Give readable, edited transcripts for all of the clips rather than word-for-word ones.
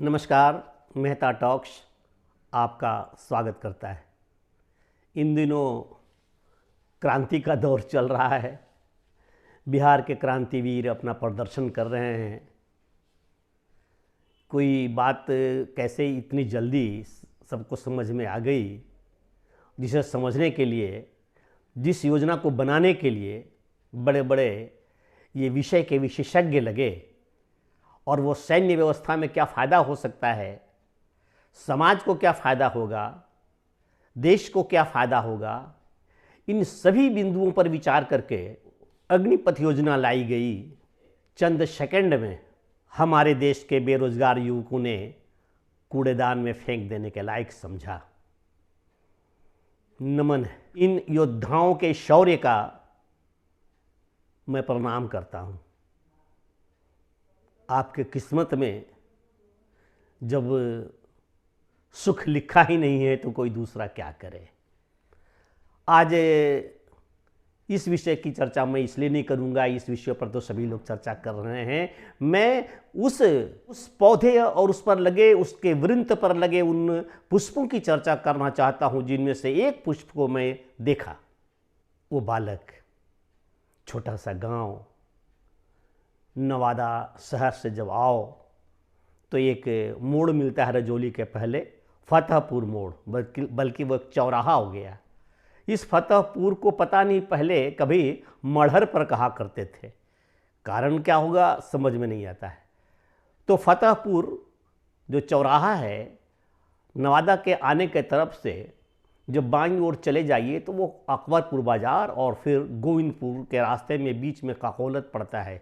नमस्कार, मेहता टॉक्स आपका स्वागत करता है। इन दिनों क्रांति का दौर चल रहा है। बिहार के क्रांतिवीर अपना प्रदर्शन कर रहे हैं। कोई बात कैसे इतनी जल्दी सबको समझ में आ गई, जिसे समझने के लिए, जिस योजना को बनाने के लिए बड़े बड़े ये विषय के विशेषज्ञ लगे, और वो सैन्य व्यवस्था में क्या फ़ायदा हो सकता है, समाज को क्या फ़ायदा होगा, देश को क्या फ़ायदा होगा, इन सभी बिंदुओं पर विचार करके अग्निपथ योजना लाई गई। चंद सेकंड में हमारे देश के बेरोजगार युवकों ने कूड़ेदान में फेंक देने के लायक समझा। नमन है इन योद्धाओं के शौर्य का, मैं प्रणाम करता हूँ। आपके किस्मत में जब सुख लिखा ही नहीं है तो कोई दूसरा क्या करे। आज इस विषय की चर्चा मैं इसलिए नहीं करूंगा, इस विषय पर तो सभी लोग चर्चा कर रहे हैं। मैं उस पौधे और उस पर लगे, उसके वृंत पर लगे उन पुष्पों की चर्चा करना चाहता हूं, जिनमें से एक पुष्प को मैं देखा। वो बालक, छोटा सा गांव, नवादा शहर से जब आओ तो एक मोड़ मिलता है रजौली के पहले, फतेहपुर मोड़, बल्कि वो चौराहा हो गया। इस फतेहपुर को पता नहीं पहले कभी मढ़र पर कहा करते थे, कारण क्या होगा समझ में नहीं आता है। तो फतेहपुर जो चौराहा है, नवादा के आने के तरफ से जब बाईं ओर चले जाइए तो वो अकबरपुर बाज़ार और फिर गोविंदपुर के रास्ते में बीच में काकोलत पड़ता है,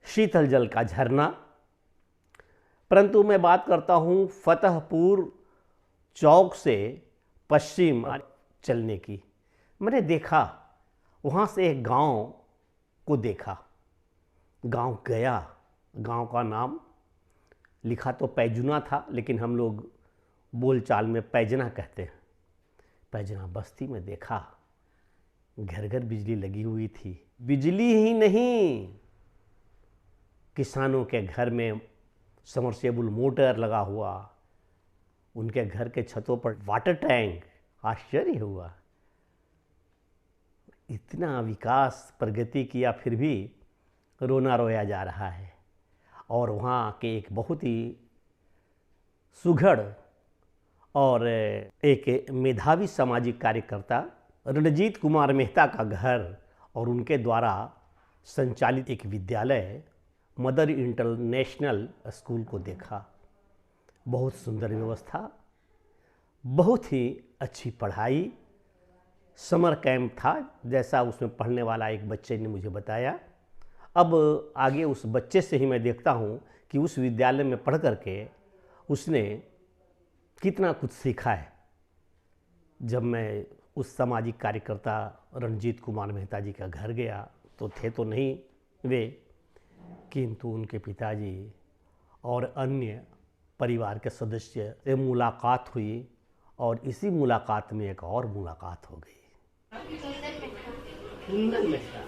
शीतल जल का झरना। परंतु मैं बात करता हूँ फतेहपुर चौक से पश्चिम चलने की। मैंने देखा, वहाँ से एक गांव को देखा। गांव गया, गांव का नाम लिखा तो पैजुना था, लेकिन हम लोग बोलचाल में पैजना कहते हैं। पैजना बस्ती में देखा, घर घर बिजली लगी हुई थी। बिजली ही नहीं, किसानों के घर में समरसेबल मोटर लगा हुआ, उनके घर के छतों पर वाटर टैंक। आश्चर्य हुआ, इतना विकास प्रगति किया फिर भी रोना रोया जा रहा है। और वहाँ के एक बहुत ही सुघड़ और एक मेधावी सामाजिक कार्यकर्ता रणजीत कुमार मेहता का घर और उनके द्वारा संचालित एक विद्यालय मदर इंटरनेशनल स्कूल को देखा। बहुत सुंदर व्यवस्था, बहुत ही अच्छी पढ़ाई। समर कैंप था, जैसा उसमें पढ़ने वाला एक बच्चे ने मुझे बताया। अब आगे उस बच्चे से ही मैं देखता हूँ कि उस विद्यालय में पढ़ करके उसने कितना कुछ सीखा है। जब मैं उस सामाजिक कार्यकर्ता रणजीत कुमार मेहता जी का घर गया तो थे तो नहीं वे, किंतु उनके पिताजी और अन्य परिवार के सदस्य से मुलाकात हुई, और इसी मुलाकात में एक और मुलाकात हो गई। कुंदन मेहता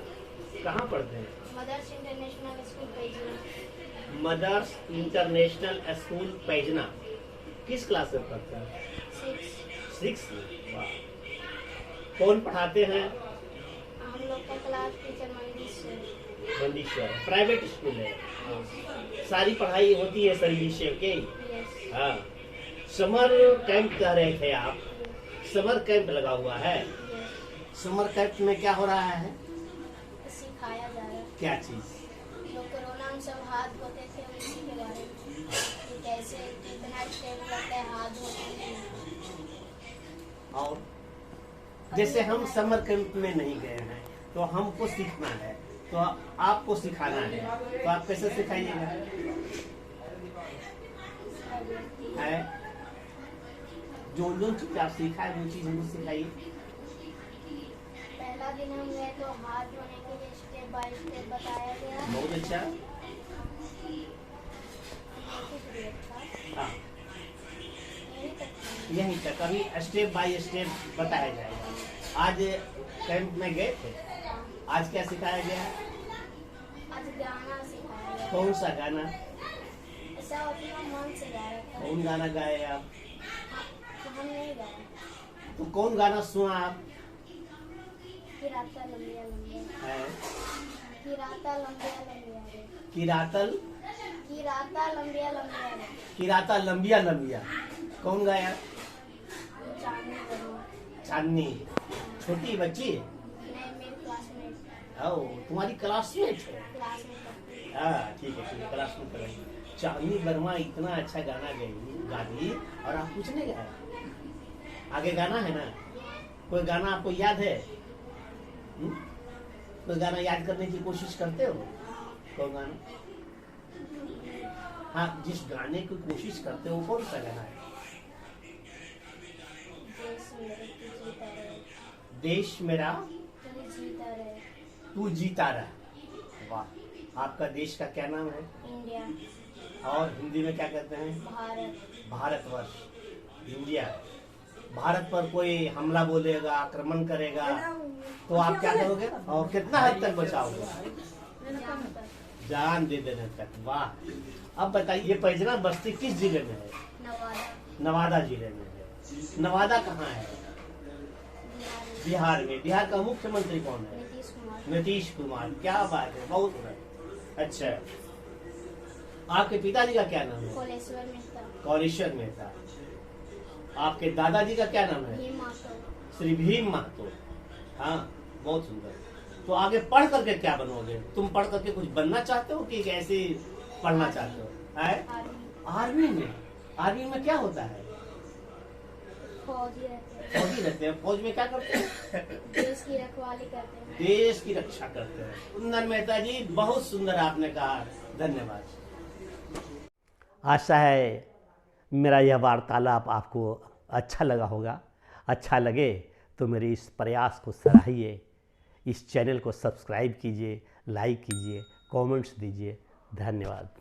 कहाँ पढ़ते हैं? Mother's international school Paijna. Mother's international school Paijna. किस क्लास में पढ़ते हैं? 6। वाह। कौन पढ़ाते हैं? हम लोग का क्लास टीचर मंडीश्वर। प्राइवेट स्कूल है। सारी पढ़ाई होती है सर विषय के। हाँ। समर कैंप कह रहे थे आप, समर कैंप लगा हुआ है। समर कैंप में क्या हो रहा है? सिखाया जा रहा है। क्या चीज? जो कोरोना में सब हाथ धोते थे उसी के बारे में, कि कैसे कितना स्टेप लगता है हाथ धोने में। और जैसे हम समर कैंप में नहीं गए हैं तो हमको सीखना है, तो आपको सिखाना है, तो आप कैसे सिखाइएगा? है जो चीज आप सीखा है वो चीज हमको सिखाइए। पहला दिन हम गए तो हाथ धोने के लिए स्टेप बाय स्टेप बताया गया। बहुत अच्छा। हाँ, यहीं तक अभी स्टेप बाय स्टेप बताया जाएगा। आज कैंप में गए थे, आज क्या सिखाया गया? आज गाना सिखाया गया। कौन सा गाना? सब अपना मन से गा रहे थे। कौन गाना गाए आप? हम नहीं गाए। तो कौन गाना सुना आप? किराता लंबिया लंबिया है? किराता लंबिया लंबिया रे किरातल किराता लंबिया लंबिया रे किराता लंबिया लंबिया, कौन गाया? चांदनी वर्मा। चांदनी। छोटी बच्ची? नहीं, मेरे क्लासमेट ओ, तुम्हारी क्लासमेट है? क्लासमेट हाँ ठीक है, क्लास में करेंगे। चांदनी वर्मा इतना अच्छा गाना गा दी और आप कुछ नहीं गाया। आगे गाना है ना? कोई गाना आपको याद है? कोई गाना याद करने की कोशिश करते हो? कौन गाना? हाँ, जिस गाने की कोशिश करते हो कौन सा गाना है? देश मेरा देश मेरा तू जीता रहे तू जीता रहा। वाह, आपका देश का क्या नाम है? इंडिया। और हिंदी में क्या कहते हैं? भारत। भारतवर्ष, इंडिया। भारत पर कोई हमला बोलेगा, आक्रमण करेगा तो आप क्या करोगे और कितना हद तक बचाओगे? जान तक। जान दे देने तक। वाह। अब बताइए, ये पैजना बस्ती किस जिले में है? नवादा। नवादा जिले में है। नवादा कहाँ है? बिहार में। बिहार का मुख्यमंत्री कौन है? नीतीश कुमार। नीतीश कुमार। क्या बात है, बहुत बड़ा। अच्छा, आपके पिताजी का क्या नाम है? कोलेश्वर मेहता। कौलेश्वर मेहता। आपके दादाजी का क्या नाम है? भीम मातो। श्री भीम महतो। हाँ, बहुत सुंदर। तो आगे पढ़ करके क्या बनोगे? तुम पढ़ करके कुछ बनना चाहते हो कि ऐसे ही पढ़ना चाहते हो? है? आर्मी। आर्मी में? आर्मी में क्या होता है? फौजी रहते हैं। फौजी रहते हैं। फौज में क्या करते हैं? देश की रखवाली करते हैं। देश की रक्षा करते हैं। सुंदर मेहता जी, बहुत सुंदर आपने कहा, धन्यवाद। आशा है मेरा यह वार्तालाप आपको अच्छा लगा होगा। अच्छा लगे तो मेरे इस प्रयास को सराहिए, इस चैनल को सब्सक्राइब कीजिए, लाइक कीजिए, कमेंट्स दीजिए। धन्यवाद।